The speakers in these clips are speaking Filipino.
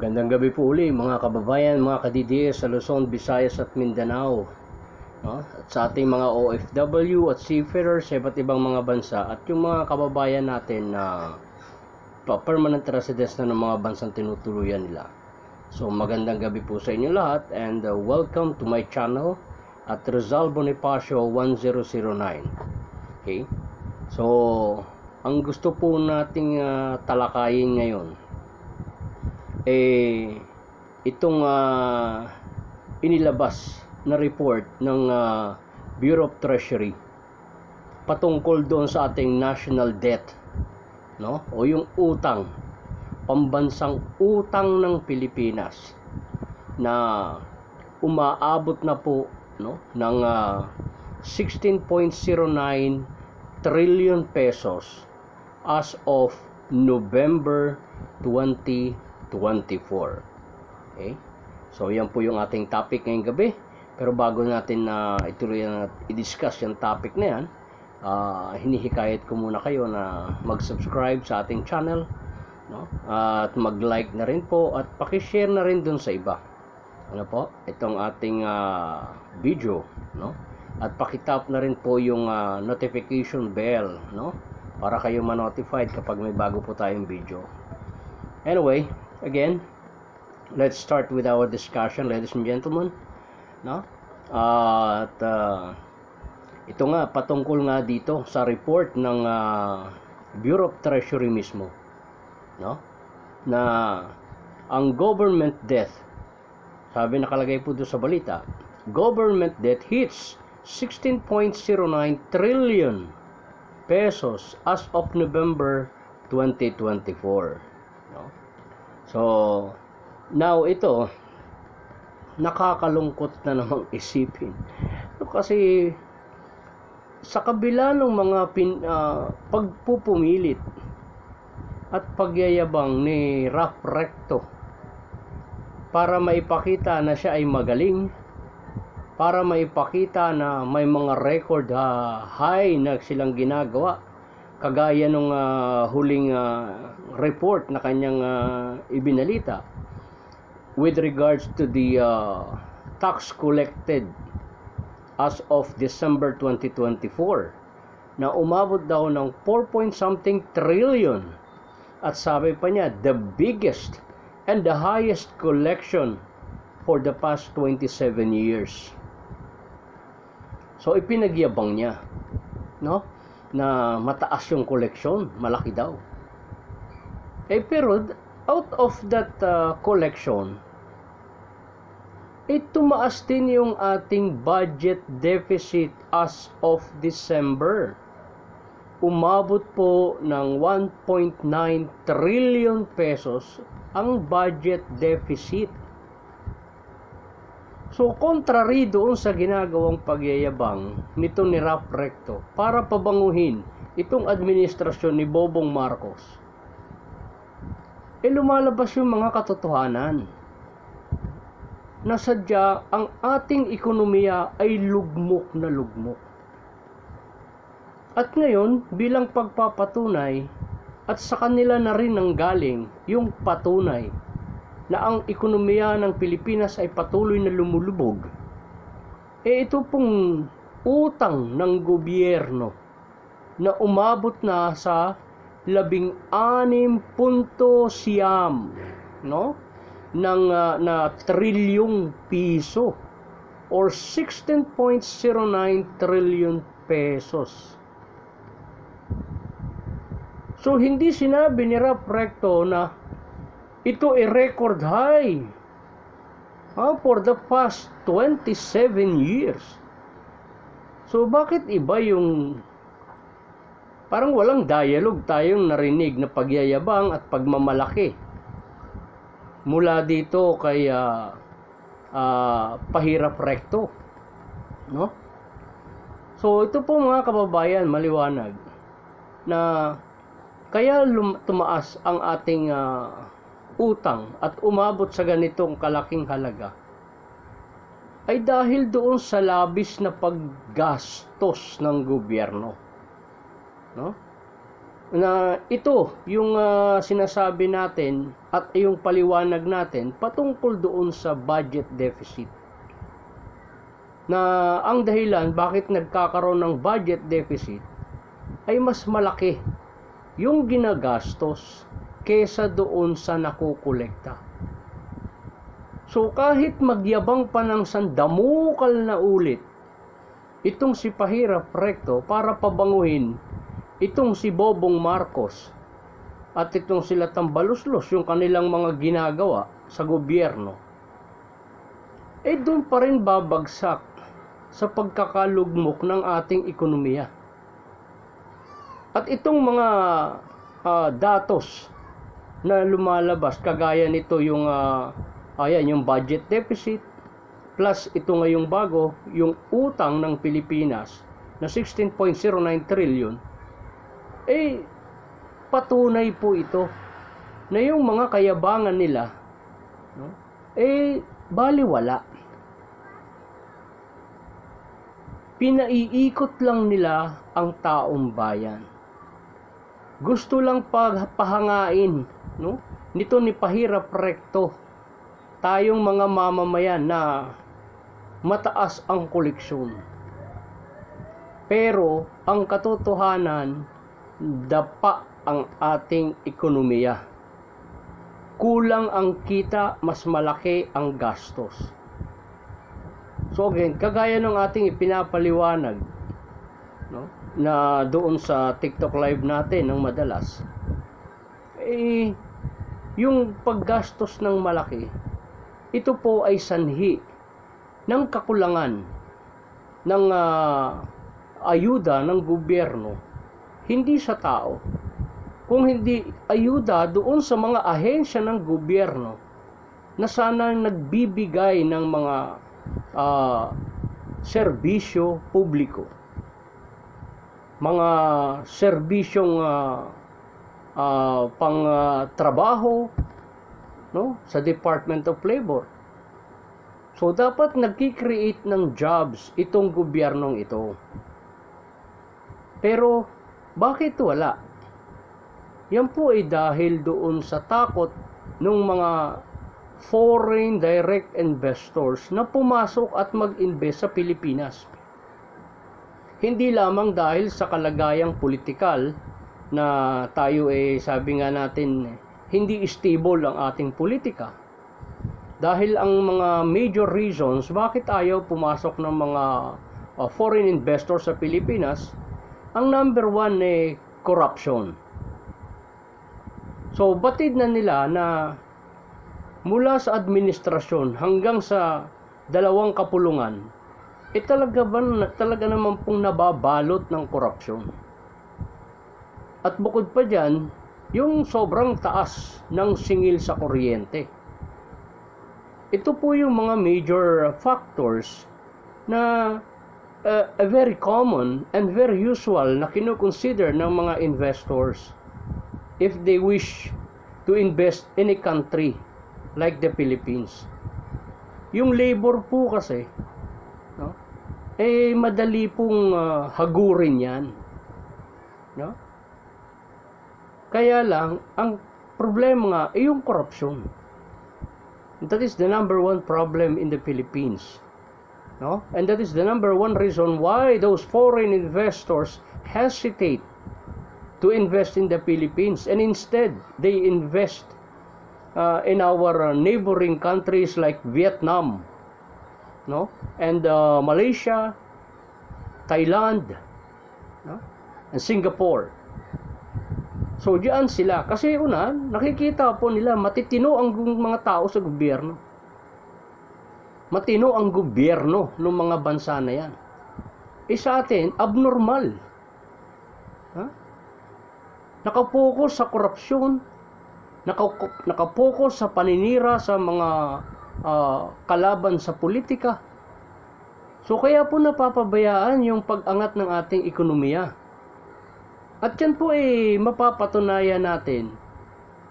Magandang gabi po uli mga kababayan, mga ka-DDS sa Luzon, Visayas at Mindanao, no? At sa ating mga OFW at seafarers sa iba't ibang mga bansa at yung mga kababayan natin na permanent residents na ng mga bansang tinutuluyan nila. So magandang gabi po sa inyo lahat and welcome to my channel at Rizal Bonifacio 1009. Okay? So ang gusto po nating talakayin ngayon itong inilabas na report ng Bureau of Treasury patungkol doon sa ating national debt, no? O yung utang, pambansang utang ng Pilipinas na umaabot na po, no, ng 16.09 trillion pesos as of November 2024. Okay? So yan po yung ating topic ngayong gabi. Pero bago natin ituloy na i-discuss yung topic na yan, hinihikayat ko muna kayo na mag-subscribe sa ating channel, no? At mag-like na rin po at paki-share na rin dun sa iba. Ano po? Itong ating video, no? At paki-tap na rin po yung notification bell, no? Para kayo ma-notified kapag may bago po tayong video. Anyway, again, let's start with our discussion, ladies and gentlemen, no? At ito nga, patungkol nga dito sa report ng Bureau of Treasury mismo, no? Na ang government debt, sabi nakalagay po doon sa balita, government debt hits 16.09 trillion pesos as of November 2024. No? So, now ito, nakakalungkot na namang isipin. Kasi, sa kabila ng mga pagpupumilit at pagyayabang ni Ralph Recto para maipakita na siya ay magaling, para maipakita na may mga record high na silang ginagawa, kagaya nung huling report na kanyang ibinalita with regards to the tax collected as of December 2024 na umabot daw ng 4-point-something trillion, at sabi pa niya the biggest and the highest collection for the past 27 years. So ipinagyabang niya, no, na mataas yung koleksyon, malaki daw. Pero out of that collection, tumaas din yung ating budget deficit as of December. Umabot po ng 1.9 trillion pesos ang budget deficit. So, contrary doon sa ginagawang pagyayabang nito ni Ralph Recto para pabanguhin itong administrasyon ni Bobong Marcos, lumalabas yung mga katotohanan na sadya ang ating ekonomiya ay lugmok na lugmok. At ngayon, bilang pagpapatunay, at sa kanila na rin nanggaling yung patunay na ang ekonomiya ng Pilipinas ay patuloy na lumulubog, ito pong utang ng gobyerno na umabot na sa 16.9, no, na trilyong piso or 16.09 trillion pesos. So hindi sinabi ni Ralph Recto na ito ay record high for the past 27 years. So bakit iba yung parang walang dialogue tayong narinig na pagyayabang at pagmamalaki mula dito kay Pahirap Recto, no? So ito po mga kababayan, maliwanag na kaya tumaas ang ating utang at umabot sa ganitong kalaking halaga ay dahil doon sa labis na paggastos ng gobyerno, no? na ito yung sinasabi natin at yung paliwanag natin patungkol doon sa budget deficit. Na ang dahilan bakit nagkakaroon ng budget deficit ay mas malaki yung ginagastos kesa doon sa nakukolekta. So kahit magyabang pa ng sandamukal na ulit itong si Pahirap Recto para pabanguhin itong si Bobong Marcos at itong sila Tambaluslos, yung kanilang mga ginagawa sa gobyerno, doon pa rin babagsak sa pagkakalugmok ng ating ekonomiya. At itong mga datos na lumalabas, kagaya nito yung yung budget deficit, plus ito ngayong bago, yung utang ng Pilipinas na 16.09 trillion, patunay po ito na yung mga kayabangan nila baliwala. Pinaiikot lang nila ang taong bayan. Gusto lang pahangain nito ni Pahirap Recto tayong mga mamamayan na mataas ang koleksyon. Pero ang katotohanan, dapa ang ating ekonomiya. Kulang ang kita, mas malaki ang gastos. So again, kagaya ng ating ipinapaliwanag na doon sa TikTok live natin ng madalas, yung paggastos ng malaki, ito po ay sanhi ng kakulangan ng ayuda ng gobyerno, hindi sa tao, kung hindi ayuda doon sa mga ahensya ng gobyerno na sana nagbibigay ng mga serbisyo publiko, mga serbisyong pang-trabaho sa Department of Labor. So dapat nagki-create ng jobs itong gobyernong ito. Pero bakit wala? Yan po ay dahil doon sa takot ng mga foreign direct investors na pumasok at mag-invest sa Pilipinas. Hindi lamang dahil sa kalagayang politikal na tayo sabi nga natin, hindi stable ang ating politika. Dahil ang mga major reasons bakit ayaw pumasok ng mga foreign investors sa Pilipinas, ang number one corruption. So batid na nila na mula sa administrasyon hanggang sa dalawang kapulungan, talaga naman pong nababalot ng korupsyon. At bukod pa dyan, yung sobrang taas ng singil sa kuryente. Ito po yung mga major factors na very common and very usual na kinukonsider ng mga investors if they wish to invest in a country like the Philippines. Yung labor po kasi, madali pong hagurin yan. Kaya lang, ang problema nga ay yung corruption. That is the number one problem in the Philippines. And that is the number one reason why those foreign investors hesitate to invest in the Philippines, and instead they invest in our neighboring countries like Vietnam, and Malaysia, Thailand, and Singapore. So diyan sila kasi nakikita po nila matitino ang mga tao sa gobyerno. Matino ang gobyerno ng mga bansa na yan. Sa atin, abnormal. Nakapokus sa korupsyon, nakapokus sa paninira sa mga kalaban sa politika. So kaya po napapabayaan yung pag-angat ng ating ekonomiya. At yan po mapapatunayan natin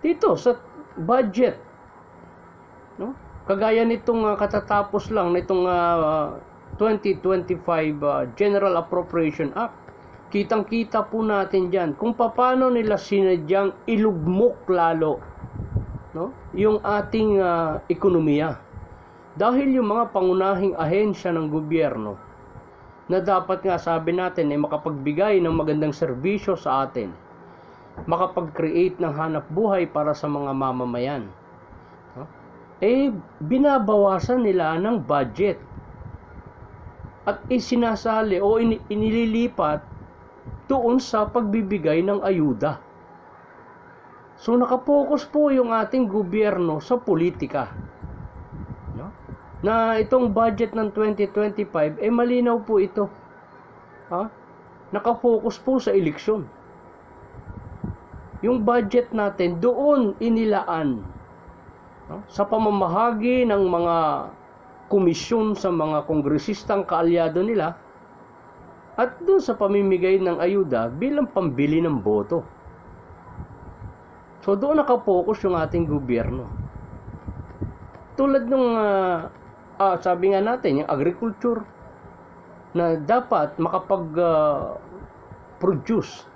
dito sa budget. Kagaya nitong katatapos lang nitong 2025 General Appropriation Act kitang-kita po natin dyan kung paano nila sinadyang ilugmok lalo, no, yung ating ekonomiya. Dahil yung mga pangunahing ahensya ng gobyerno na dapat nga sabi natin ay makapagbigay ng magandang serbisyo sa atin, makapag-create ng hanap buhay para sa mga mamamayan, no, binabawasan nila ng budget at isinasali o inililipat doon sa pagbibigay ng ayuda. So nakapokus po yung ating gobyerno sa politika, no? Na itong budget ng 2025 malinaw po ito. Nakapokus po sa eleksyon. Yung budget natin doon inilaan, no, sa pamamahagi ng mga komisyon sa mga kongresistang kaalyado nila at doon sa pamimigay ng ayuda bilang pambili ng boto. So doon nakapokus yung ating gobyerno. Tulad nung sabi nga natin, yung agriculture na dapat makapag-produce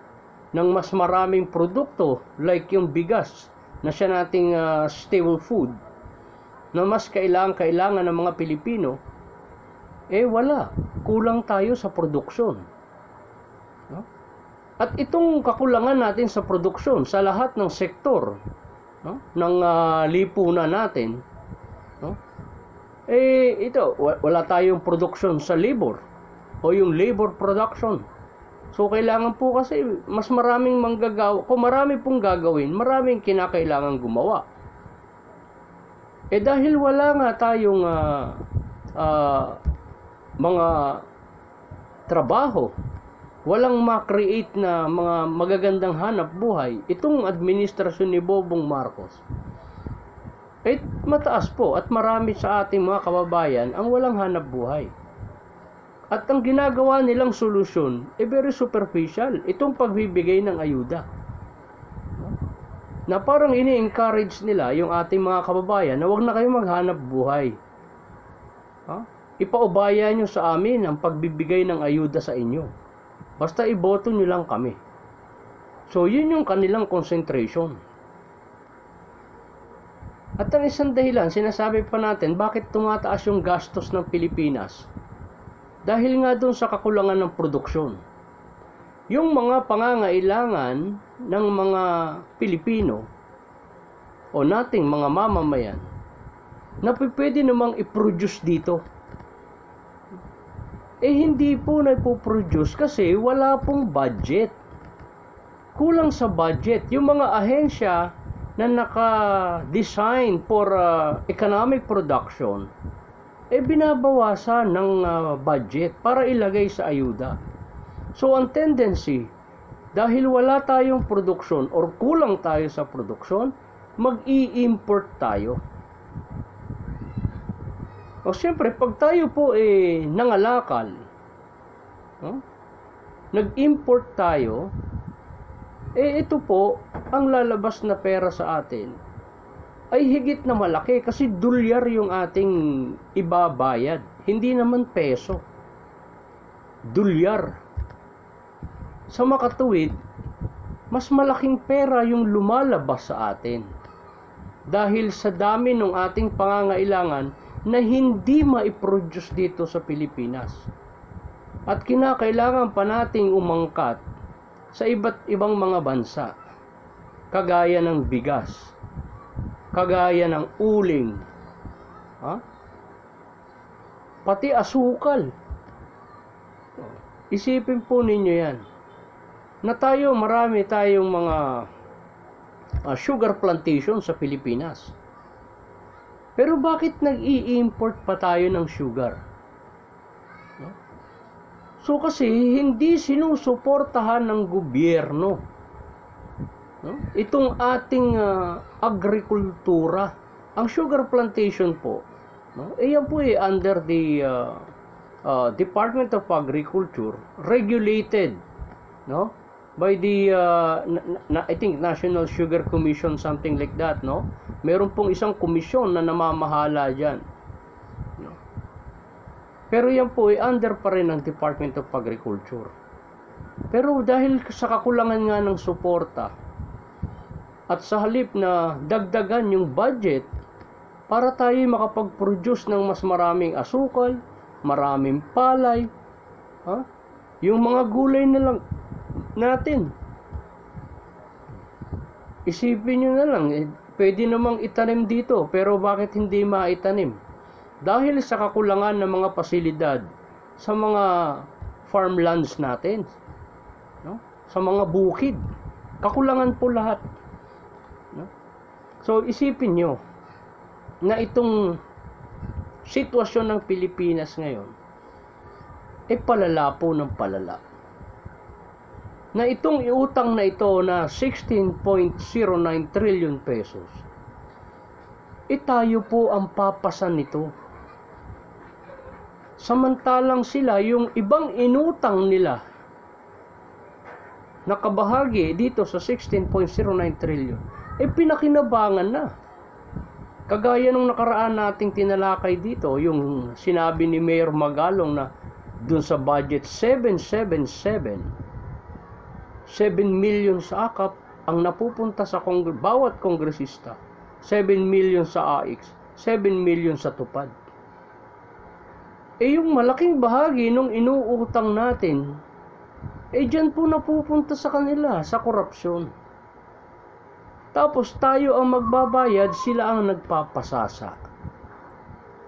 ng mas maraming produkto like yung bigas na siya nating staple food na mas kailangan ng mga Pilipino, wala. Kulang tayo sa produksyon. No? At itong kakulangan natin sa produksyon sa lahat ng sektor, no, ng lipunan natin, no, wala tayong produksyon sa labor o yung labor production. So kailangan po kasi mas maraming manggagawa. Kung marami pong gagawin, maraming kinakailangan gumawa. Dahil wala nga tayong mga trabaho, walang ma-create na mga magagandang hanap buhay, itong administrasyon ni Bobong Marcos, mataas po at marami sa ating mga kababayan ang walang hanap buhay. At ang ginagawa nilang solusyon very superficial, itong pagbibigay ng ayuda, na parang ini-encourage nila yung ating mga kababayan na wag na kayo maghanap buhay. Ipaubaya nyo sa amin ang pagbibigay ng ayuda sa inyo. Basta iboto nyo lang kami. So yun yung kanilang concentration. At ang isang dahilan, sinasabi pa natin, bakit tumataas yung gastos ng Pilipinas? Dahil nga doon sa kakulangan ng produksyon. Yung mga pangangailangan ng mga Pilipino o nating mga mamamayan na pwede namang i-produce dito, hindi po na-produce kasi wala pong budget. Kulang sa budget. Yung mga ahensya na naka-design for economic production, binabawasan ng budget para ilagay sa ayuda. So ang tendency, dahil wala tayong produksyon or kulang tayo sa produksyon, mag-i-import tayo. O siyempre, pag tayo po nangalakal, no, nag-import tayo, ito po, ang lalabas na pera sa atin ay higit na malaki kasi dolyar yung ating ibabayad. Hindi naman peso. Dolyar. Sa makatuwid, mas malaking pera yung lumalabas sa atin. Dahil sa dami ng ating pangangailangan na hindi ma-produce dito sa Pilipinas. At kinakailangan pa nating umangkat sa iba't ibang mga bansa, kagaya ng bigas, kagaya ng uling, pati asukal. Isipin po ninyo yan, na marami tayong mga sugar plantation sa Pilipinas. Pero bakit nag-i-import pa tayo ng sugar? So kasi hindi sinusuportahan ng gobyerno, itong ating agrikultura. Ang sugar plantation po, yan po under the Department of Agriculture, regulated, by the I think National Sugar Commission, something like that, meron pong isang komisyon na namamahala dyan, pero yan po ay under pa rin ng Department of Agriculture. Pero dahil sa kakulangan nga ng suporta at sa halip na dagdagan yung budget para tayo makapag-produce ng mas maraming asukal, maraming palay, yung mga gulay na lang natin. Isipin nyo na lang, pwede namang itanim dito, pero bakit hindi maitanim? Dahil sa kakulangan ng mga pasilidad sa mga farmlands natin, no? Sa mga bukid, kakulangan po lahat, no? So isipin nyo na itong sitwasyon ng Pilipinas ngayon palala po ng palala. Na itong iutang na ito na 16.09 trillion pesos, tayo po ang papasan nito. Samantalang sila, yung ibang inutang nila, nakabahagi dito sa 16.09 trillion, pinakinabangan na. Kagaya nung nakaraan nating tinalakay dito, yung sinabi ni Mayor Magalong na dun sa budget 777, 7 million sa akap ang napupunta sa bawat kongresista, 7 million sa AIX, 7 million sa tupad. Yung malaking bahagi nung inuutang natin, dyan po napupunta sa kanila, sa korupsyon. Tapos tayo ang magbabayad, sila ang nagpapasasa.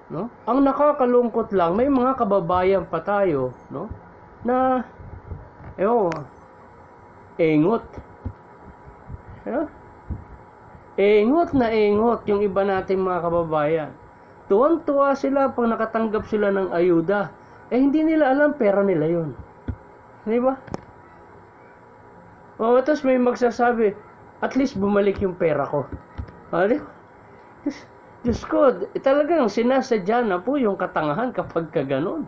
No? Ang nakakalungkot lang, may mga kababayan pa tayo, no, na engot. Engot na engot yung iba nating mga kababayan. Tuwan-tuwa sila pag nakatanggap sila ng ayuda. Hindi nila alam pera nila yun. Di ba? Tapos may magsasabi, at least bumalik yung pera ko. Diyos ko, talagang sinasadya na po yung katangahan kapag kaganon.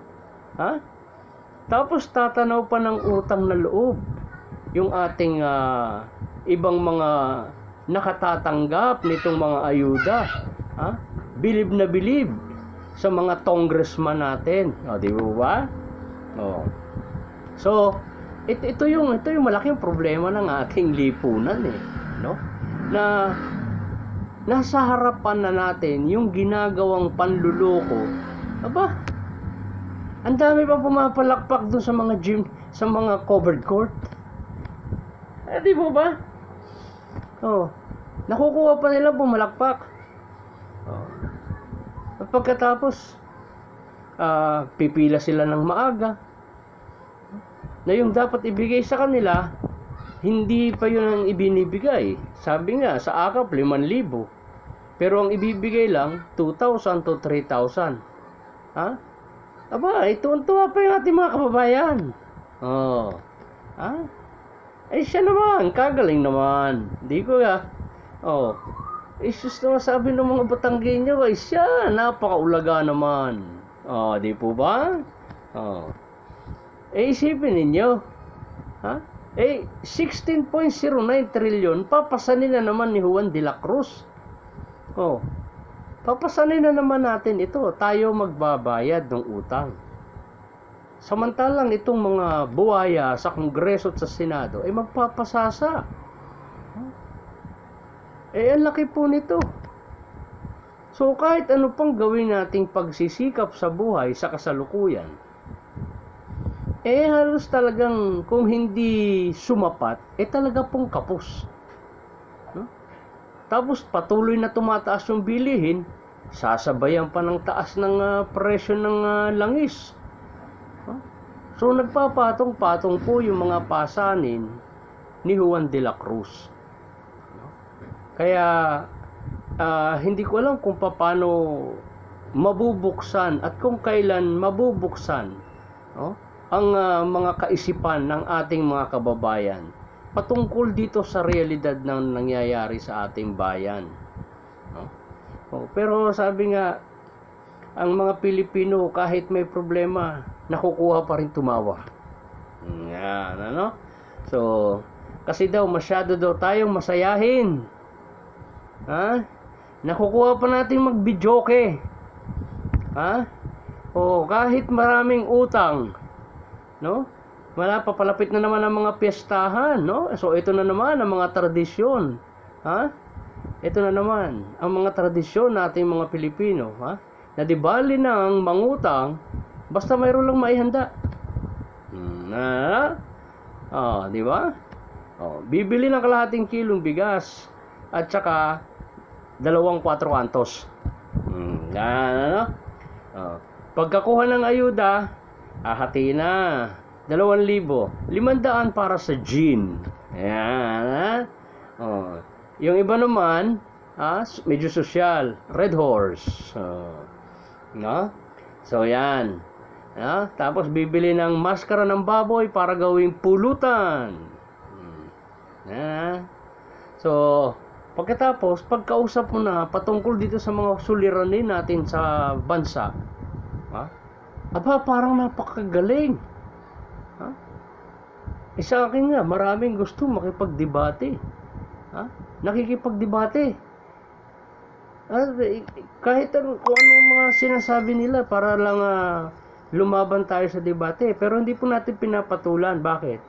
Tapos tatanaw pa ng utang na loob yung ating ibang mga nakatatanggap nitong mga ayuda. Bilib na bilib sa mga congressman natin. Di ba? So, ito yung malaking problema ng ating lipunan, no? Na nasa harapan na natin yung ginagawang panluloko. Ang dami pa pumapalakpak dun sa mga gym, sa mga covered court. Di ba ba? Nakukuha pa nila pumalakpak. At pagkatapos, pipila sila ng maaga. Na yung dapat ibigay sa kanila, hindi pa yun ang ibinibigay. Sabi nga, sa akap, 5,000. Pero ang ibibigay lang, 2,000 to 3,000. Tuwan-tuwa pa yung ating mga kababayan. Siya naman, kagaling naman. Di ko sus naman sabi ng mga Batanggenyo, siya, napakaulaga naman. Di po ba? Isipin ninyo, 16.09 trillion, papasanin na naman ni Juan de la Cruz. Papasanin na naman natin ito, tayo magbabayad ng utang. Samantalang itong mga buhaya sa Kongreso at sa Senado magpapasasa. Ang laki po nito. So kahit ano pang gawin nating pagsisikap sa buhay sa kasalukuyan, halos talagang kung hindi sumapat, talaga pong kapos. Tapos patuloy na tumataas yung bilihin, sasabayan pa ng taas ng presyo ng langis. So nagpapatong-patong po yung mga pasanin ni Juan de la Cruz. Kaya hindi ko alam kung paano mabubuksan at kung kailan mabubuksan ang mga kaisipan ng ating mga kababayan patungkol dito sa realidad ng nangyayari sa ating bayan. Pero sabi nga, ang mga Pilipino kahit may problema, nakukuha pa rin tumawa. Yan, So, kasi daw masyado daw tayong masayahin. Nakukuha pa natin magbidyoke. Kahit maraming utang, no? Wala, papalapit na naman ang mga piyestahan, no? So, ito na naman ang mga tradisyon. Ha? Ito na naman ang mga tradisyon nating mga Pilipino, ha? Na di bali nang mangutang, basta mayroon lang maihanda. Di ba? Bibili ng kalahating kilong bigas at saka 2 4 kantos. Pagkakuha ng ayuda, hati na 2,000, 500 para sa gin. Ayan, yung iba naman, medyo sosyal, Red Horse. No? So, yan. Tapos, bibili ng maskara ng baboy para gawing pulutan. So, pagkatapos, pagkausap mo na patungkol dito sa mga suliranin natin sa bansa, parang napakagaling. Sa akin nga, maraming gusto makipagdebate. Nakikipagdebate. Kahit kung anong mga sinasabi nila para lang lumaban tayo sa debate. Pero hindi po natin pinapatulan. Bakit?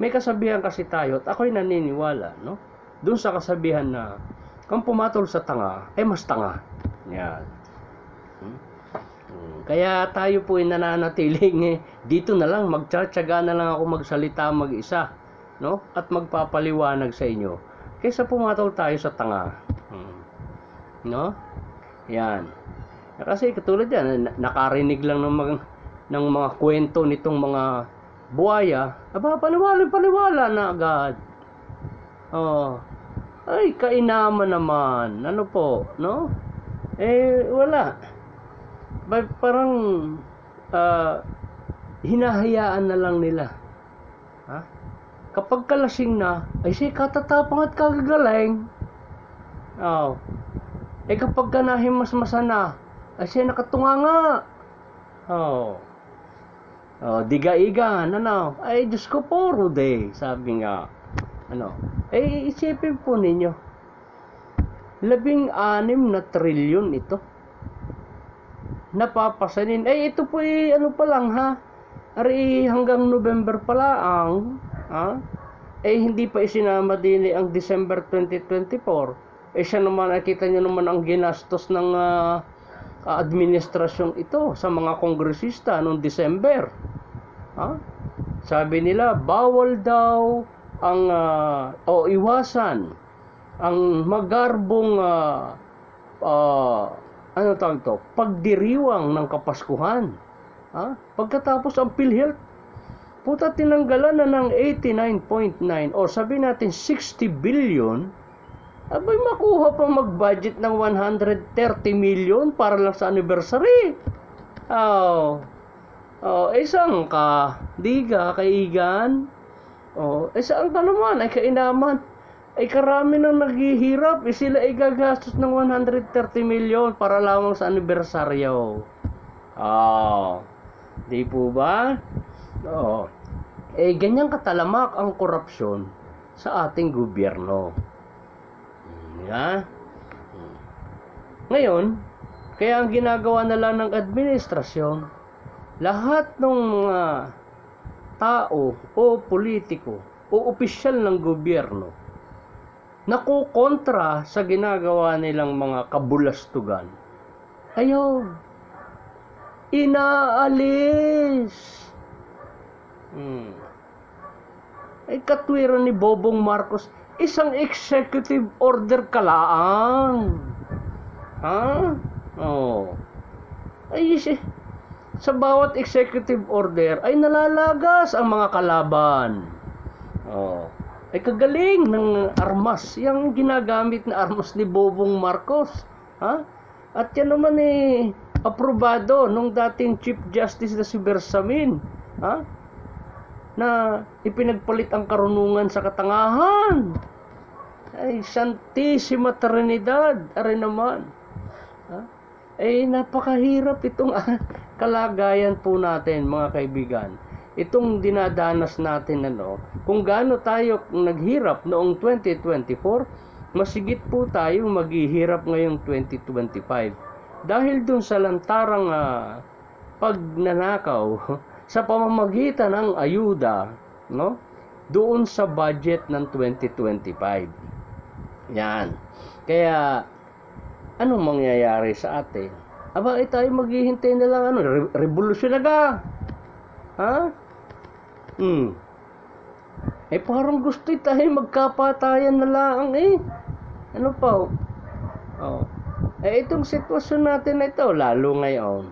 May kasabihan kasi tayo at ako'y naniniwala, no? Doon sa kasabihan na kung pumatol sa tanga, mas tanga. Yan. Kaya tayo po ay nananatiling dito na lang, magtsatsaga na lang ako magsalita mag-isa, no? At magpapaliwanag sa inyo kaysa pumatol tayo sa tanga. No? Yan. Kasi katulad yan, nakarinig lang ng mga kwento nitong mga buhaya, paniwala na agad. Ay, kainaman naman. Ano po, no? Wala. Parang hinahayaan na lang nila. Kapag kalasing na, ay siya katatapang at kagagaling. Kapag ka nahimasmasa na, ay siya nakatunganga. Diga-igan, ay Diyos ko po, Rude, sabi nga. Isipin po ninyo, 16 na trilyon ito. Napapasanin. Ito po pa lang Ari hanggang November pala ang hindi pa isinama din ang December 2024. Siya naman, nakita nyo naman ang ginastos ng administrasyon ito sa mga kongresista noong December. Sabi nila, bawal daw ang iwasan ang magarbong pagdiriwang ng Kapaskuhan. Pagkatapos ang PhilHealth, tinanggalan na ng 89.9 o sabi natin 60 billion. Makuha pa mag-budget ng 130 million para lang sa anniversary. Isang ka, diga, kaigan. Isang ka naman, ay kainaman. Karami nang naghihirap, sila ay gagastos ng 130 million para lamang sa anibersaryo. Di po ba? Ganyan katalamak ang korupsyon sa ating gobyerno. Ngayon, kaya ang ginagawa na lang ng administrasyon, lahat ng mga tao o politiko o opisyal ng gobyerno nakukontra sa ginagawa nilang mga kabulastugan, inaalis. Katwiran ni Bobong Marcos, isang executive order kalaang. Sa bawat executive order ay nalalagas ang mga kalaban. Kagaling ng armas, yung ginagamit na armas ni Bobong Marcos. At yan naman aprobado nung dating Chief Justice na si Bersamin. Na ipinagpalit ang karunungan sa katangahan. Santissima Trinidad, are naman. Napakahirap itong kalagayan po natin, mga kaibigan. Itong dinadanas natin, kung gaano tayo naghirap noong 2024, masigit po tayo maghihirap ngayong 2025. Dahil dun sa lantarang pagnanakaw sa pamamagitan ng ayuda, no? Doon sa budget ng 2025. Yan. Kaya anong mangyayari sa atin? Aba, tayo maghihintay na lang revolusyon na ka. Ha? Parang gusto tayo magkapatayan na lang Ano pa? Itong sitwasyon natin na ito, lalo ngayon.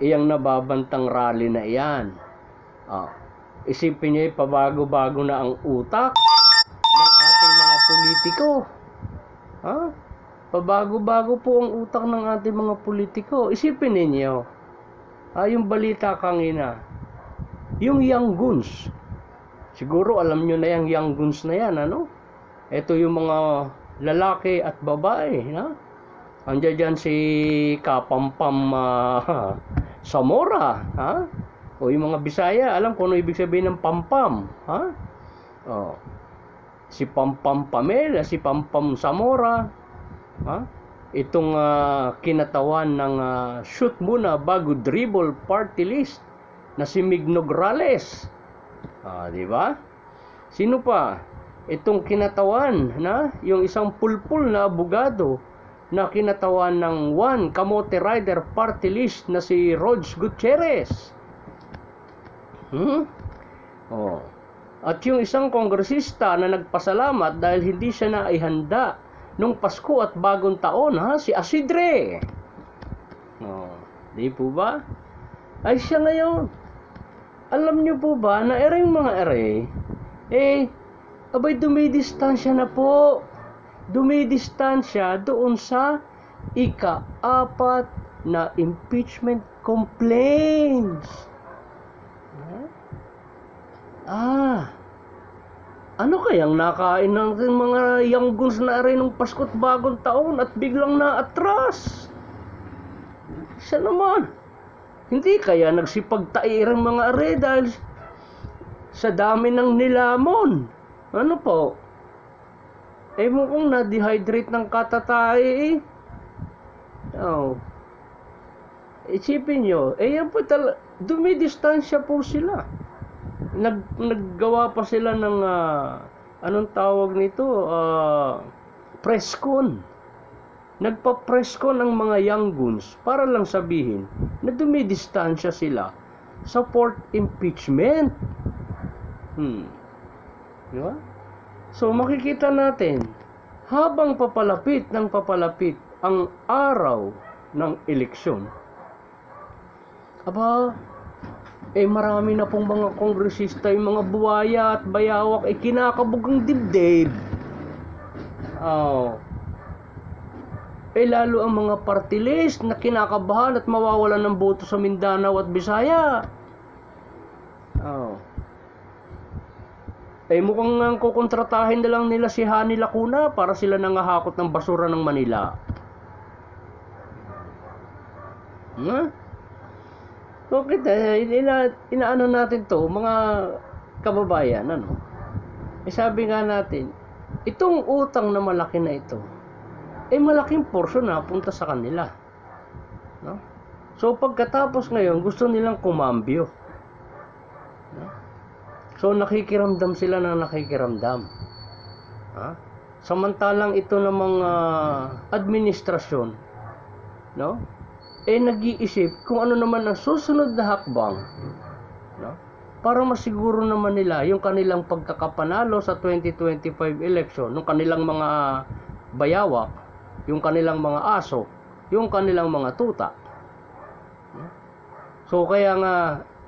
Iyang nababantang rally na iyan. Isipin niyo, pabago-bago na ang utak ng ating mga politiko. Pabago-bago po ang utak ng ating mga politiko. Isipin ninyo, yung balita kanina, yung Young Guns. Siguro alam nyo na yung Young Guns na yan, ano? Ito yung mga lalaki at babae, Andiyan dyan si Kapampam Zamora, O yung mga Bisaya, alam kung ano ibig sabihin ng pampam, Si Pampam Pamela, si Pampam Zamora, itong kinatawan ng shoot muna bago dribble party list na si Mig Nograles. Di ba? Sino pa? Itong kinatawan na yung isang pulpul na abogado na kinatawan ng One Kamote Rider party list na si Rods Gutierrez. At yung isang kongresista na nagpasalamat dahil hindi siya na ihanda nung Pasko at Bagong Taon, si Asidre. Di po ba? Ay siya ngayon. Alam nyo po ba na yung mga abay dumidistansya na po. Dumidistansya doon sa ika-4 na impeachment complaints. Ano kayang nakain ng mga Young Guns na rin ng Pasko at Bagong Taon at biglang naatras? Siya naman. Hindi kaya nagsipagtairang mga dahil sa dami ng nilamon. Ano po? Mukhang na-dehydrate ng katatay. Isipin nyo, yan po dumidistansya po sila. Naggawa pa sila ng anong tawag nito? Press con. Nagpa-press con ang mga Young Guns para lang sabihin na dumidistansya sila sa fourth impeachment. Di ba? So makikita natin, habang papalapit ang araw ng eleksyon, marami na pong mga kongresista, yung mga buwaya at bayawak kinakabog ang dibdib. Lalo ang mga party list na kinakabahan at mawawalan ng boto sa Mindanao at Bisaya. Mukhang kukontratahin na lang nila si Hani Lacuna para sila nangahakot ng basura ng Manila. Okay, inaano natin to, mga kababayan, sabi nga natin, itong utang na malaki na ito, malaking porsyon na punta sa kanila. So pagkatapos ngayon, gusto nilang kumambyo. So nakikiramdam sila ng nakikiramdam. Samantalang ito ng mga administrasyon, nag-iisip kung ano naman ang susunod na hakbang, para masiguro naman nila yung kanilang pagkakapanalo sa 2025 election, yung kanilang mga bayawak, yung kanilang mga aso, yung kanilang mga tuta. So kaya nga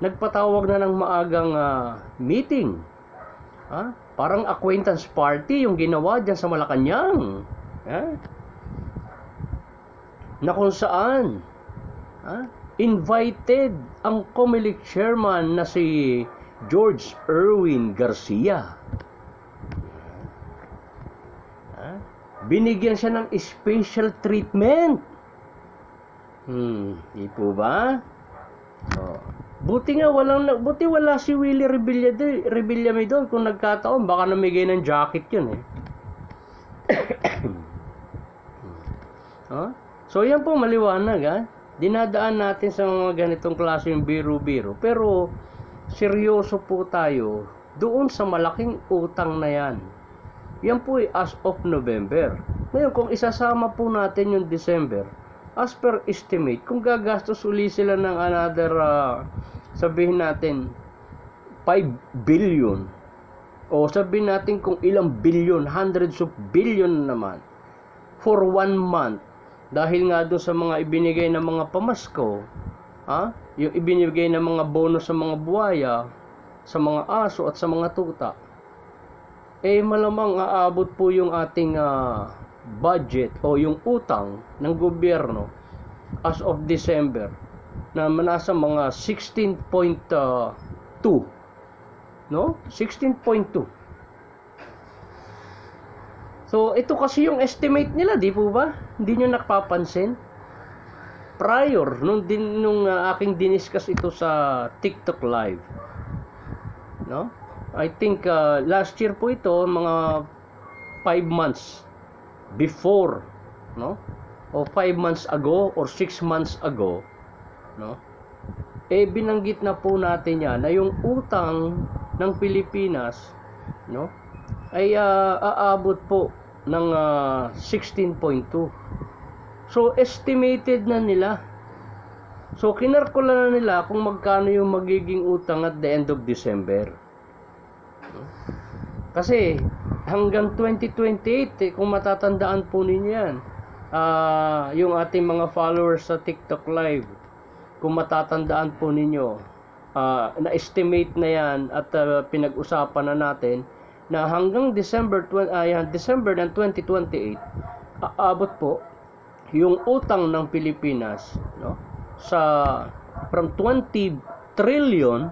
nagpatawag na ng maagang meeting. Parang acquaintance party yung ginawa dyan sa Malacanang. Na kung saan invited ang COMELEC chairman na si George Erwin Garcia. Binigyan siya ng special treatment. Di po ba? Buti wala si Willie Rebillame doon. Kung nagkataon, baka namigay ng jacket yun So yan po maliwanag dinadaan natin sa mga ganitong klase yung biro-biro. Pero seryoso po tayo doon sa malaking utang na yan. Yan po ay as of November. Ngayon, kung isasama po natin yung December, as per estimate, kung gagastos uli sila ng another, sabihin natin, 5 billion, o sabihin natin kung ilang billion, hundreds of billion naman, for 1 month, dahil nga doon sa mga ibinigay ng mga pamasko, yung ibinigay ng mga bonus sa mga buhaya, sa mga aso at sa mga tuta, malamang aabot po yung ating budget o yung utang ng gobyerno as of December na nasa mga 16.2, no? 16.2. So, ito kasi yung estimate nila, di po ba? Hindi nyo napapansin? Prior, nung aking diniscuss ito sa TikTok Live, no? I think last year po ito, mga 5 months before, no? O 5 months ago or 6 months ago, no? Binanggit na po natin yan na yung utang ng Pilipinas, no? Ay aabot po ng 16.2. So estimated na nila. So kinalkula na nila kung magkano yung magiging utang at the end of December. Kasi hanggang 2028, kung matatandaan po ninyo yan, yung ating mga followers sa TikTok Live, kung matatandaan po ninyo, na-estimate na yan at pinag-usapan na natin na hanggang December ng 2028, aabot po yung utang ng Pilipinas, no, sa from 20 trillion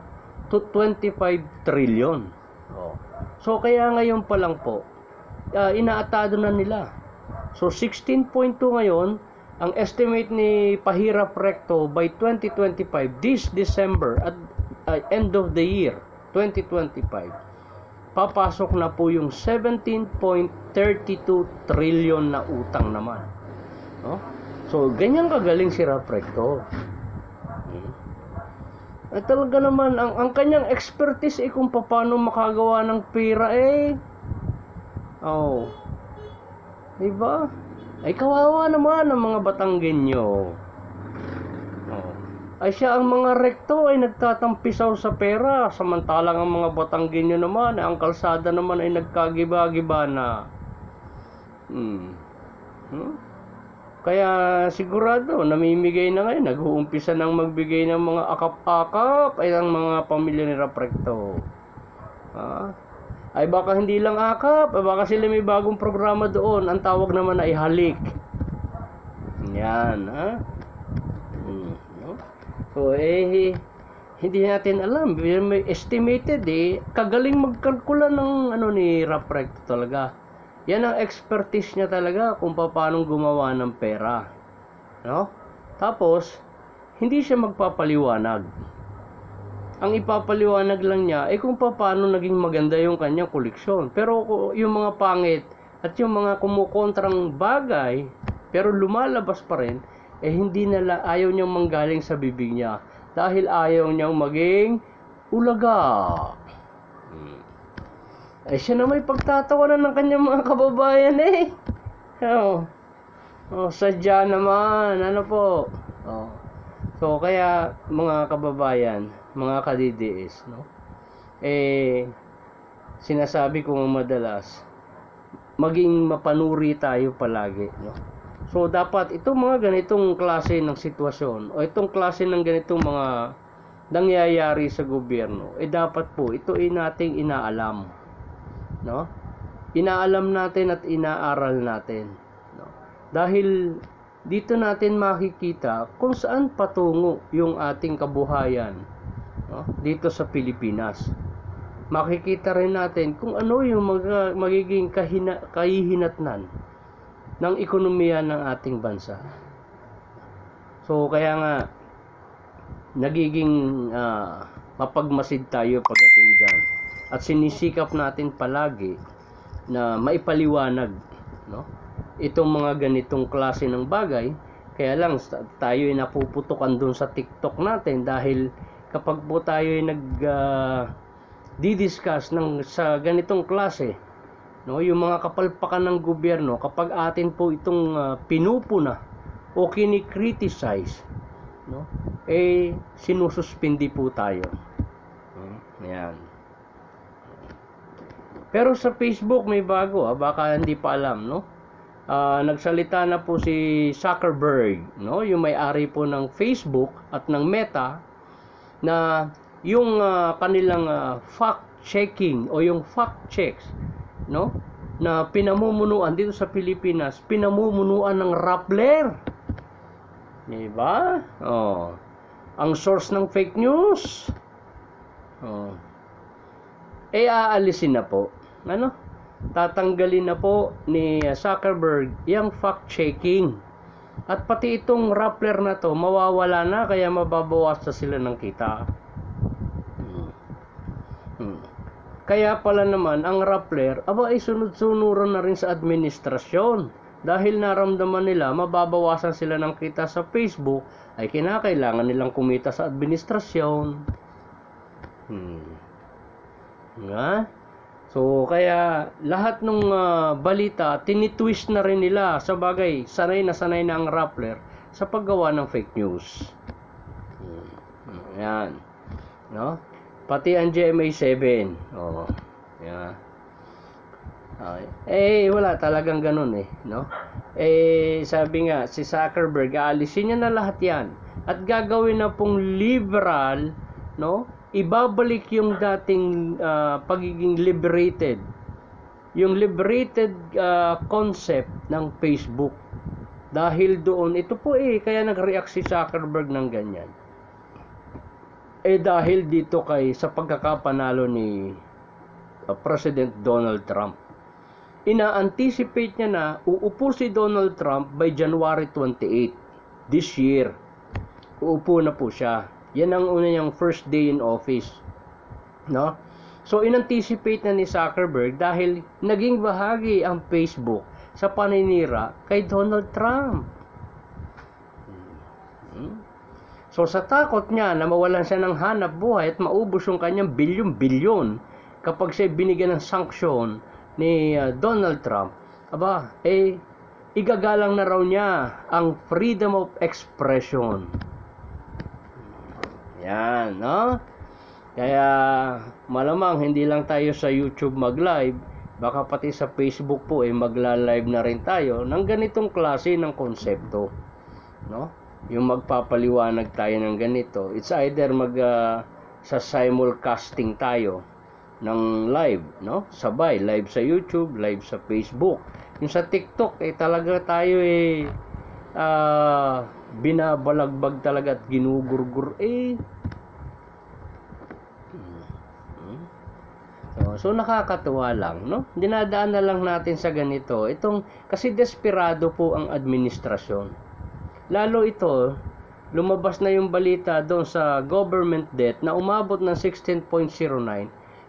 to 25 trillion. So kaya ngayon pa lang po, inaatado na nila. So 16.2 ngayon, ang estimate ni Pahirap Recto by 2025, this December at end of the year 2025, papasok na po yung 17.32 trillion na utang naman, no? So ganyan kagaling si Recto. At talaga naman ang kanyang expertise kung paano makagawa ng pera diba? Ay kawawa naman ang mga Batanggenyo. Ay siya ang mga Recto ay nagtatampisaw sa pera, samantalang ang mga Batanggenyo naman, ang kalsada naman ay nagkagiba-giba na. Kaya sigurado namimigay na ngayon, nag-uumpisa nang magbigay ng mga akap-akap ay ang mga pamilya ni Recto. Ay baka hindi lang akap, ay baka sila may bagong programa doon, ang tawag naman ay halik. Yan, So hindi natin alam, may estimated kagaling magkalkula ng ni Recto talaga. Yan ang expertise niya talaga kung paano gumawa ng pera, no? Tapos hindi siya magpapaliwanag. Ang ipapaliwanag lang niya kung paano naging maganda yung kanyang koleksyon. Pero yung mga pangit at yung mga kumukontrang bagay pero lumalabas pa rin, hindi ayaw niyang manggaling sa bibig niya dahil ayaw niyang maging ulaga. Siya na may pagtatawanan ng kanyang mga kababayan sadya naman, ano po. So kaya mga kababayan, mga ka-DDS, no? Sinasabi ko madalas, maging mapanuri tayo palagi, no? So dapat itong mga ganitong klase ng sitwasyon o itong klase ng ganitong mga nangyayari sa gobyerno, dapat po ito nating inaalam, no? Inaalam natin at inaaral natin, no? Dahil dito natin makikita kung saan patungo yung ating kabuhayan, no? Dito sa Pilipinas. Makikita rin natin kung ano yung magiging kahihinatnan ng ekonomiya ng ating bansa. So kaya nga nagiging mapagmasid tayo pagdating dyan at sinisikap natin palagi na maipaliwanag, no, itong mga ganitong klase ng bagay Kaya lang tayo ay napuputukan dun sa TikTok natin dahil kapag po tayo ay di-discuss sa ganitong klase, no, yung mga kapalpakan ng gobyerno, kapag atin po itong pinupuna o kini-criticize, no, sinususpindi po tayo. Ayan. Pero sa Facebook may bago, baka hindi pa alam, no? Nagsalita na po si Zuckerberg, no, yung may-ari po ng Facebook at ng Meta, na yung kanilang fact checking o yung fact checks, no, na pinamumunuan dito sa Pilipinas, pinamumunuan ng Rappler. Diba? Ang source ng fake news, aalisin na po, ano, tatanggalin na po ni Zuckerberg yung fact checking, at pati itong Rappler na to mawawala na, kaya mababawas na sila ng kita. Kaya pala naman ang Rappler ay sunod-sunuran na rin sa administrasyon, dahil naramdaman nila mababawasan sila ng kita sa Facebook, ay kinakailangan nilang kumita sa administrasyon. Nga? So kaya lahat ng balita tinitwist na rin nila. Sa bagay, sanay na ang Rappler sa paggawa ng fake news. Yan, no? Pati ang GMA7. Yan. Wala talagang ganun, no? Sabi nga si Zuckerberg, aalisin niya na lahat 'yan at gagawin na pong liberal, no? Ibabalik yung dating pagiging liberated, yung liberated concept ng Facebook. Dahil doon, ito po kaya nag-react si Zuckerberg ng ganyan, dahil dito sa pagkakapanalo ni President Donald Trump. Ina-anticipate niya na uupo si Donald Trump by January 28 this year. Uupo na po siya. Yan ang una niyang first day in office, no? So in-anticipate na ni Zuckerberg dahil naging bahagi ang Facebook sa paninira kay Donald Trump. So sa takot niya na mawalan siya ng hanap buhay at maubos yung kanyang bilyon-bilyon kapag siya binigyan ng sanksyon ni Donald Trump, igagalang na raw niya ang freedom of expression. Yan, no? Kaya malamang hindi lang tayo sa YouTube mag-live, baka pati sa Facebook po magla-live na rin tayo ng ganitong klase ng konsepto, no? Yung magpapaliwanag tayo ng ganito. It's either sa simulcasting tayo ng live, no? Sabay, live sa YouTube, live sa Facebook. Yung sa TikTok, talaga tayo binabalagbag talaga at ginugurgur. So nakakatuwa lang, no? Dinadaan na lang natin sa ganito. Kasi desperado po ang administrasyon. Lalo ito, lumabas na yung balita doon sa government debt na umabot ng 16.09.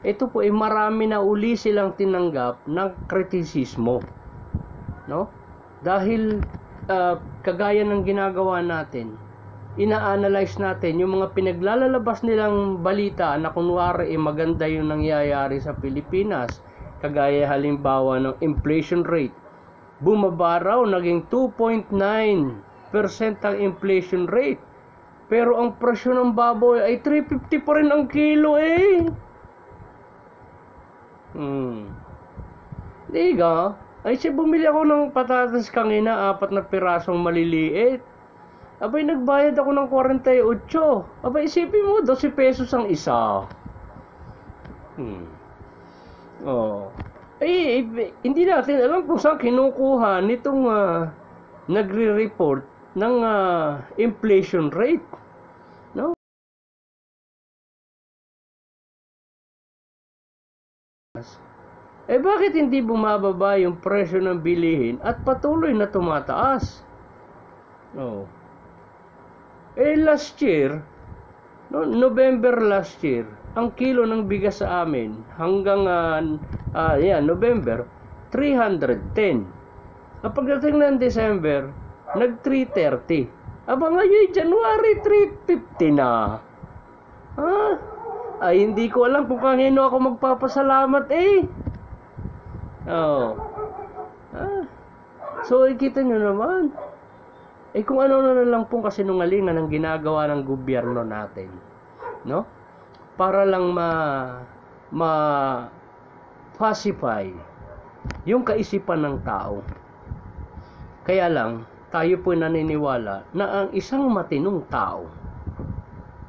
Ito po marami na uli silang tinanggap ng kritisismo, no? Dahil kagaya ng ginagawa natin, ina-analyze natin yung mga pinaglalabas nilang balita na kunwari maganda yung nangyayari sa Pilipinas, kagaya halimbawa ng inflation rate. Bumaba raw, naging 2.9% ang inflation rate. Pero ang presyo ng baboy ay 350 pa rin ang kilo Diga, bumili ako ng patatas kanina, 4 na pirasong maliliit. Nagbayad ako ng 48. Isipin mo, 12 pesos ang isa. Hindi natin alam kung saan kinukuha nitong nagre-report ng inflation rate, no? Bakit hindi bumababa yung presyo ng bilihin at patuloy na tumataas? Last year, no, November last year, ang kilo ng bigas sa amin hanggang November 310. Pagdating ng December, nag 330. Aba ngayon, January 350 na. Ha? Ay, hindi ko alam kung kanino ako magpapasalamat eh. Oh. Ah. So, ikita nyo naman. Eh, kung ano na lang pong kasinungalingan ang ginagawa ng gobyerno natin. No? Para lang pacify yung kaisipan ng tao. Kaya lang, tayo po naniniwala na ang isang matinong tao,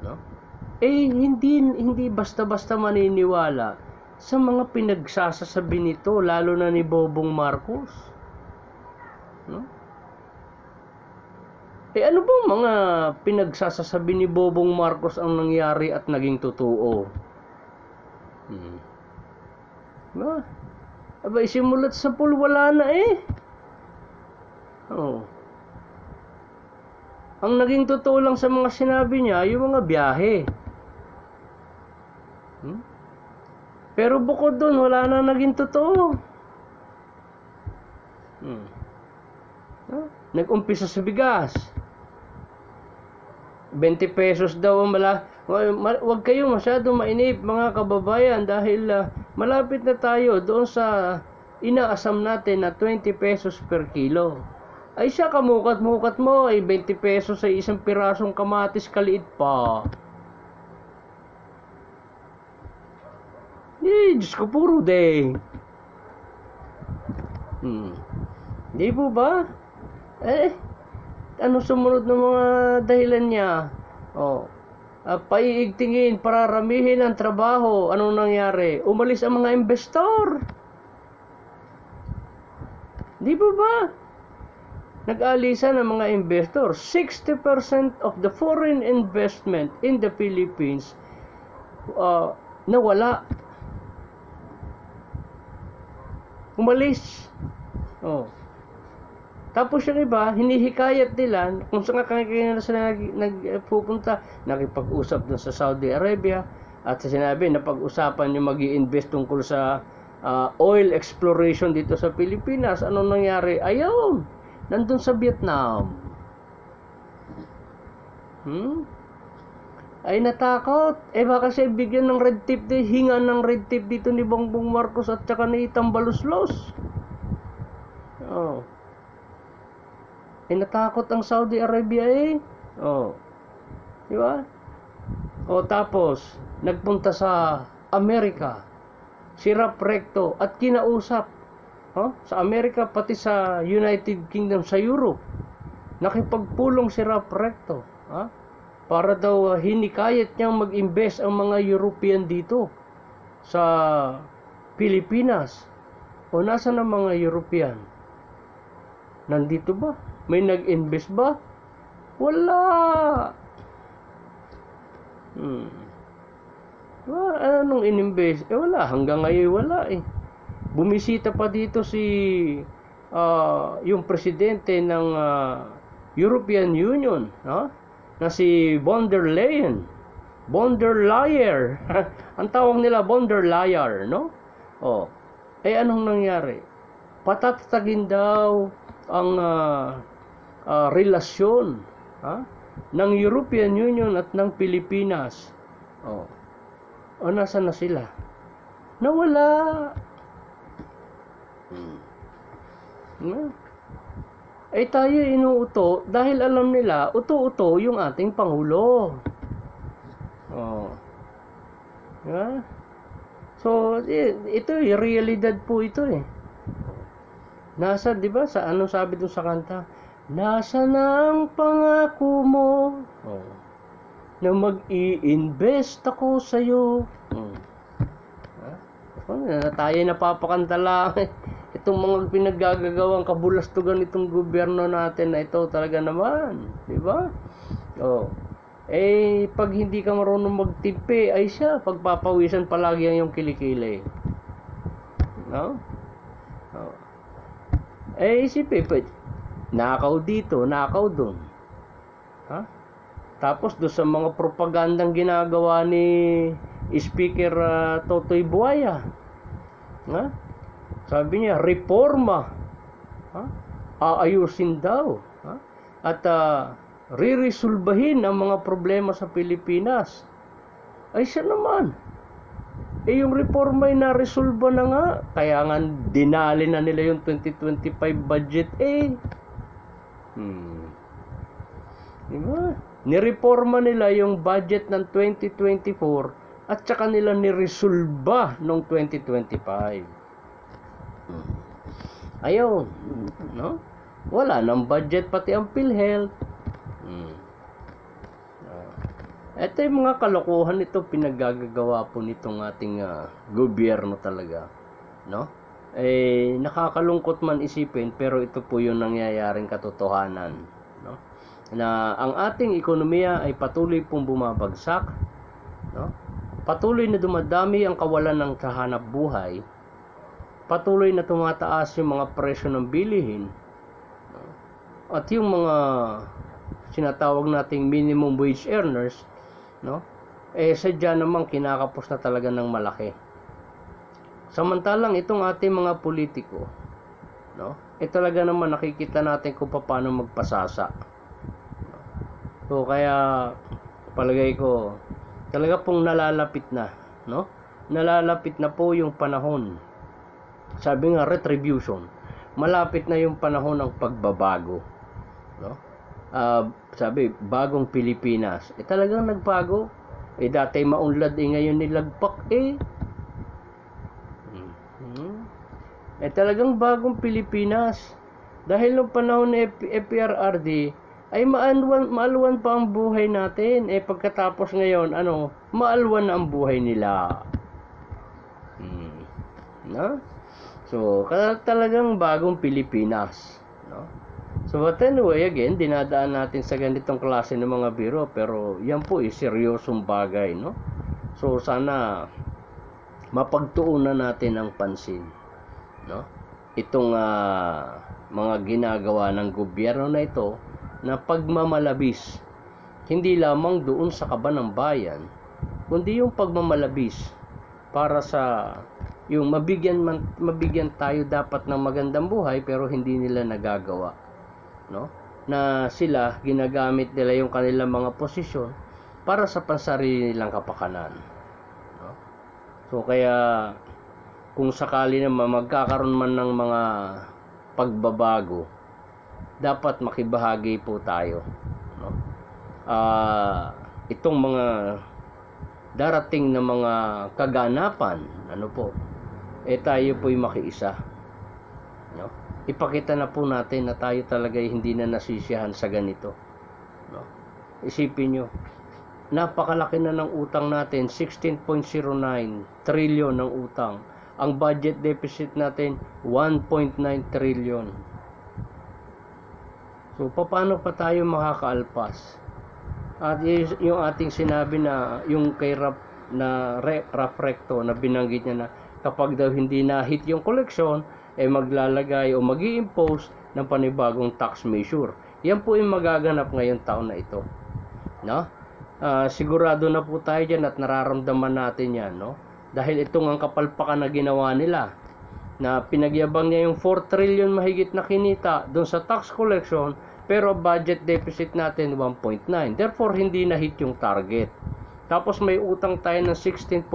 no? Eh, hindi basta-basta maniniwala sa mga pinagsasasabi nito, lalo na ni Bobong Marcos. No? Eh, ano ba mga pinagsasasabi ni Bobong Marcos ang nangyari at naging totoo? Diba? Aba, simulat sa pool, wala na eh. Oh. Ang naging totoo lang sa mga sinabi niya, yung mga biyahe. Pero bukod doon, wala na naging totoo. Nag-umpisa sa bigas. 20 pesos daw ang Huwag kayo masyadong mainip mga kababayan dahil malapit na tayo doon sa inaasam natin na 20 pesos per kilo. Ay siya, kamukat-mukat mo, ay 20 pesos sa isang pirasong kamatis, kaliit pa. Eh, Diyos ko, puro de. Di po ba? Eh, ano sumunod ng mga dahilan niya? Paiigtingin, pararamihin ang trabaho. Anong nangyari? Umalis ang mga investor. Di po ba? Nag-alisan ng mga investor. 60% of the foreign investment in the Philippines nawala. Umalis. Tapos yung iba, hinihikayat nila kung saan kaya sila nagpupunta, nakipag-usap na sa Saudi Arabia at sinabi na pag-usapan yung mag-i-invest tungkol sa oil exploration dito sa Pilipinas. Anong nangyari? Ayun, nandun sa Vietnam. Ay natakot. Eh baka siya bigyan ng red tape, hinga ng red tape dito ni Bongbong Marcos at saka ni Tambaluslos. Eh natakot ang Saudi Arabia eh. Di ba? Tapos nagpunta sa Amerika si Rap Recto at kinausap sa Amerika pati sa United Kingdom, sa Europe. Nakipagpulong si Rap Recto para daw hinikayat niyang mag-invest ang mga European dito sa Pilipinas. Nasaan ang mga European? Nandito ba? May nag-invest ba? Wala. Anong in-invest? Wala. Hanggang ngayon wala eh. Bumisita pa dito si yung presidente ng European Union, na si von der Leyen. Von der Leyen. Ang tawag nila von der Leyen, no? Eh anong nangyari? Patatagin daw ang relasyon ng European Union at ng Pilipinas. Nasaan na sila? Nawala. Ay tayo inuuto dahil alam nila uto-uto yung ating Pangulo. So, ito realidad po ito eh. Nasa, di ba, sa anong sabi dun sa kanta? Nasa na ang pangako mo na mag-i-invest ako sa'yo. Tayo napapakanta lang. Itong mga pinaggagawang kabulastugan itong gobyerno natin na ito talaga naman. Di ba? Eh, pag hindi ka marunong magtimpe, ay siya, pagpapawisan palagi ang yung kilikili. No? Eh, isipin, nakaw dito, nakaw doon. Tapos doon sa mga propagandang ginagawa ni Speaker Totoy Buaya. Sabi niya, reforma. Aayusin daw. at riresolbahin ang mga problema sa Pilipinas. Ay siya naman. Yung reforma ay na-resolve na nga. Kaya nga dinali na nila yung 2025 budget Diba? Nireforma nila yung budget ng 2024 at saka nila niresolba noong 2025. Ayaw, no? Wala nang budget pati ang PhilHealth. Ito yung mga kalokohan nito, pinaggagawa po nitong ating gobyerno talaga, no? Nakakalungkot man isipin, pero ito po yung nangyayaring katotohanan, no? Na ang ating ekonomiya ay patuloy pong bumabagsak, no? Patuloy na dumadami ang kawalan ng kahanap buhay, patuloy na tumataas yung mga presyo ng bilihin, no? At yung mga sinatawag nating minimum wage earners, no? Sadya namang kinakapos na talaga ng malaki. Samantalang itong ating mga politiko, no? Talaga naman nakikita natin kung paano magpasasa. So kaya palagay ko talaga pong nalalapit na, no? Nalalapit na po yung panahon. Sabi nga retribution. Malapit na yung panahon ng pagbabago, no? Sabi, bagong Pilipinas. Talagang nagbago. Dati maunlad, ngayon nilagpak talagang bagong Pilipinas. Dahil nung panahon ni FPRRD, ay maalwan pa ang buhay natin. Pagkatapos ngayon, maalwan na ang buhay nila. No? So, talagang bagong Pilipinas, no? So, but anyway, again, dinadaan natin sa ganitong klase ng mga biro, pero yan po seryosong bagay, no? So, sana mapagtuunan natin ang pansin, no? Itong mga ginagawa ng gobyerno na ito na pagmamalabis, hindi lamang doon sa kaban ng bayan, kundi yung pagmamalabis para sa yung mabigyan tayo dapat ng magandang buhay, pero hindi nila nagagawa, no? Na sila ginagamit nila yung kanilang mga posisyon para sa pansarili nilang kapakanan, no? So kaya kung sakali naman magkakaroon man ng mga pagbabago, dapat makibahagi po tayo, no? Itong mga darating na mga kaganapan, tayo po'y makiisa, no? Ipakita na po natin na tayo talaga hindi na nasisiyahan sa ganito, no? Isipin nyo, napakalaki na ng utang natin, 16.09 trillion ng utang. Ang budget deficit natin 1.9 trillion. So paano pa tayo makakaalpas? At yung ating sinabi na yung kay Rafrecto na binanggit niya na kapag daw hindi na-hit yung collection, maglalagay o mag-i-impose ng panibagong tax measure. Yan po yung magaganap ngayong taon na ito, no? Sigurado na po tayo dyan at nararamdaman natin yan, no? Dahil itong ang kapalpakan na ginawa nila, na pinagyabang niya yung 4 trillion mahigit na kinita doon sa tax collection, pero budget deficit natin 1.9. Therefore, hindi na-hit yung target. Tapos may utang tayo ng 16.09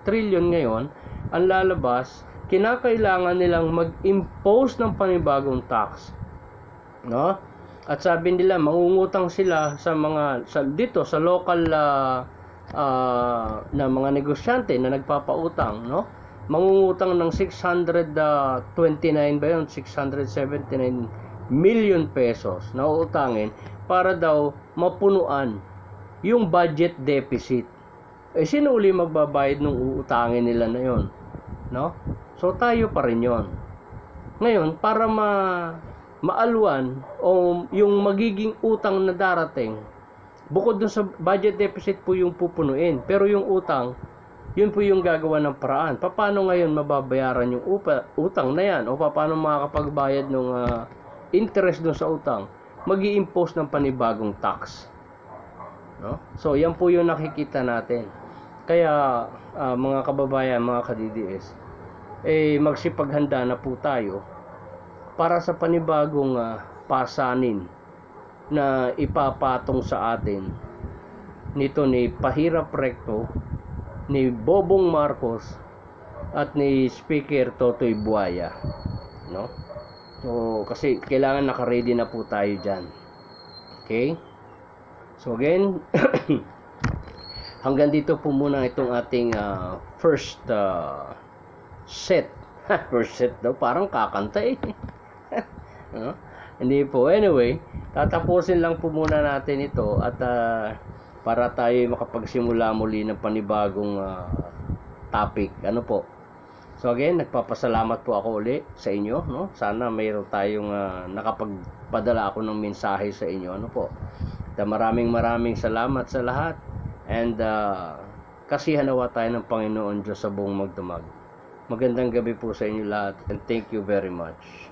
trillion ngayon. Ang lalabas, kinakailangan nilang mag-impose ng panibagong tax, no? At sabi nila, mangungutang sila dito sa local na mga negosyante na nagpapautang, no? Mangungutang ng 679 ba yun? 679 million pesos na uutangin para daw mapunuan yung budget deficit. Sino uli magbabayad ng uutangin nila na yon, no? So tayo pa rin yon. Ngayon, para maalwan o yung magiging utang na darating, bukod dun sa budget deficit po yung pupunuin, pero yung utang, yun po yung gagawa ng paraan. Paano ngayon mababayaran yung utang na yan? O paano makakapagbayad ng interest dun sa utang? Mag-i-impose ng panibagong tax, no? So yan po yung nakikita natin. Kaya mga kababayan, mga ka-DDS, magsipaghanda na po tayo para sa panibagong pasanin na ipapatong sa atin nito ni Pahirap Recto, ni Bobong Marcos at ni Speaker Totoy Buaya, no? So kasi kailangan naka-ready na po tayo diyan. Okay? So again, hanggang dito po muna itong ating first set. First set daw, parang kakanta eh. No? Hindi po. Anyway, tatapusin lang po muna natin ito at para tayo makapagsimula muli ng panibagong topic. Ano po? So again, nagpapasalamat po ako uli sa inyo, no? Sana mayroon tayong nakapagpadala ako ng mensahe sa inyo, ano po? At maraming salamat sa lahat. And kasihan nawa tayo ng Panginoon Diyos sa buong magdamag. Magandang gabi po sa inyo lahat and thank you very much.